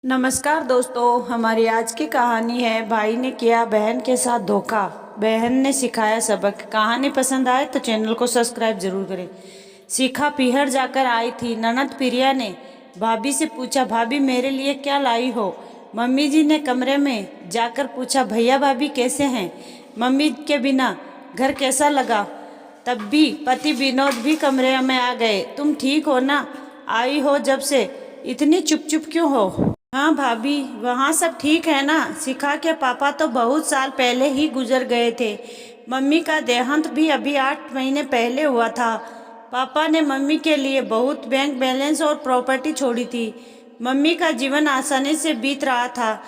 नमस्कार दोस्तों, हमारी आज की कहानी है भाई ने किया बहन के साथ धोखा, बहन ने सिखाया सबक। कहानी पसंद आए तो चैनल को सब्सक्राइब जरूर करें। शिखा पीहर जाकर आई थी। ननद प्रिया ने भाभी से पूछा, भाभी मेरे लिए क्या लाई हो? मम्मी जी ने कमरे में जाकर पूछा, भैया भाभी कैसे हैं? मम्मी के बिना घर कैसा लगा? तब भी पति विनोद भी कमरे में आ गए। तुम ठीक हो ना? आई हो जब से इतनी चुप चुप क्यों हो? हाँ भाभी, वहाँ सब ठीक है ना? शिखा के पापा तो बहुत साल पहले ही गुजर गए थे। मम्मी का देहांत भी अभी 8 महीने पहले हुआ था। पापा ने मम्मी के लिए बहुत बैंक बैलेंस और प्रॉपर्टी छोड़ी थी। मम्मी का जीवन आसानी से बीत रहा था।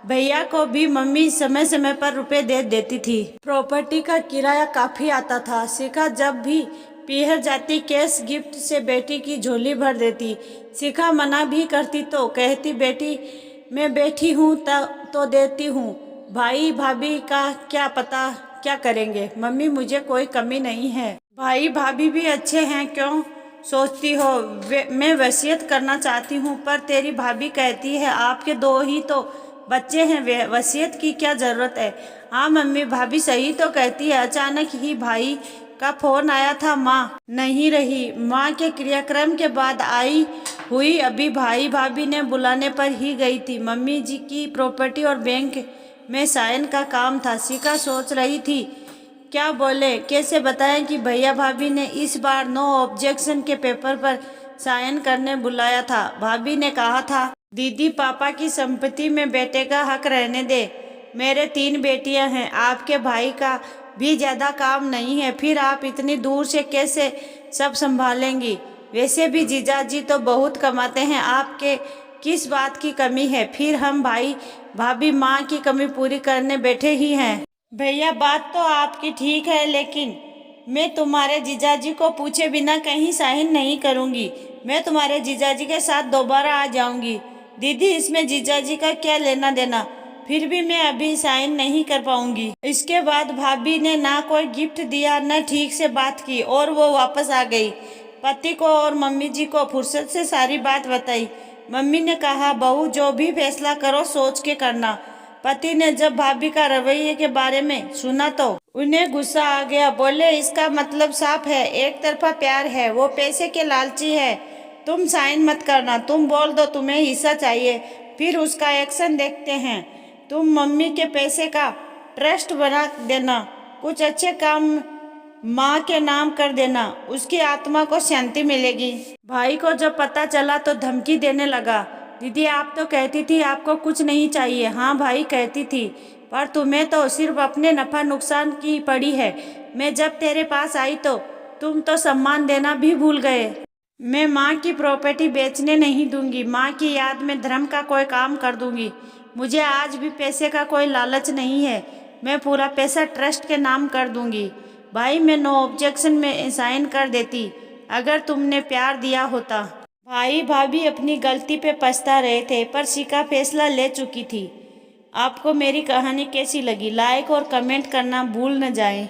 भैया को भी मम्मी समय समय पर रुपए दे देती थी। प्रॉपर्टी का किराया काफी आता था। शिखा जब भी पीहर जाती कैश गिफ्ट से बेटी की झोली भर देती। शिखा मना भी करती तो कहती, बेटी मैं बैठी हूँ तो देती हूँ, भाई भाभी का क्या पता क्या करेंगे। मम्मी मुझे कोई कमी नहीं है। भाई भाभी भी अच्छे हैं, क्यों सोचती हो? मैं वसीयत करना चाहती हूँ पर तेरी भाभी कहती है आपके 2 ही तो बच्चे हैं, वसीयत की क्या जरूरत है? हाँ मम्मी, भाभी सही तो कहती है। अचानक ही भाई का फोन आया था। माँ नहीं रही। माँ के क्रियाक्रम के बाद आई हुई अभी भाई भाभी ने बुलाने पर ही गई थी। मम्मी जी की प्रॉपर्टी और बैंक में साइन का काम था। शिखा सोच रही थी क्या बोले, कैसे बताएं कि भैया भाभी ने इस बार नो ऑब्जेक्शन के पेपर पर साइन करने बुलाया था। भाभी ने कहा था, दीदी पापा की संपत्ति में बेटे का हक रहने दे। मेरे 3 बेटियां हैं, आपके भाई का भी ज्यादा काम नहीं है, फिर आप इतनी दूर से कैसे सब संभालेंगी? वैसे भी जीजाजी तो बहुत कमाते हैं, आपके किस बात की कमी है? फिर हम भाई भाभी माँ की कमी पूरी करने बैठे ही हैं। भैया बात तो आपकी ठीक है, लेकिन मैं तुम्हारे जीजाजी को पूछे बिना कहीं साइन नहीं करूंगी। मैं तुम्हारे जीजाजी के साथ दोबारा आ जाऊंगी। दीदी इसमें जीजाजी का क्या लेना देना? फिर भी मैं अभी साइन नहीं कर पाऊंगी। इसके बाद भाभी ने ना कोई गिफ्ट दिया न ठीक से बात की और वो वापस आ गई। पति को और मम्मी जी को फुर्सत से सारी बात बताई। मम्मी ने कहा, बहू जो भी फैसला करो सोच के करना। पति ने जब भाभी का रवैये के बारे में सुना तो उन्हें गुस्सा आ गया। बोले, इसका मतलब साफ है, एक तरफा प्यार है, वो पैसे के लालची है। तुम साइन मत करना, तुम बोल दो तुम्हें हिस्सा चाहिए, फिर उसका एक्शन देखते हैं। तुम मम्मी के पैसे का ट्रस्ट बना देना, कुछ अच्छे काम माँ के नाम कर देना, उसकी आत्मा को शांति मिलेगी। भाई को जब पता चला तो धमकी देने लगा। दीदी आप तो कहती थी आपको कुछ नहीं चाहिए। हाँ भाई कहती थी, पर तुम्हें तो सिर्फ अपने नफा नुकसान की पड़ी है। मैं जब तेरे पास आई तो तुम तो सम्मान देना भी भूल गए। मैं माँ की प्रॉपर्टी बेचने नहीं दूंगी। माँ की याद में धर्म का कोई काम कर दूंगी। मुझे आज भी पैसे का कोई लालच नहीं है। मैं पूरा पैसा ट्रस्ट के नाम कर दूंगी। भाई मैं नो ऑब्जेक्शन में साइन कर देती अगर तुमने प्यार दिया होता। भाई भाभी अपनी गलती पे पछता रहे थे, पर शिखा फैसला ले चुकी थी। आपको मेरी कहानी कैसी लगी? लाइक और कमेंट करना भूल न जाएं।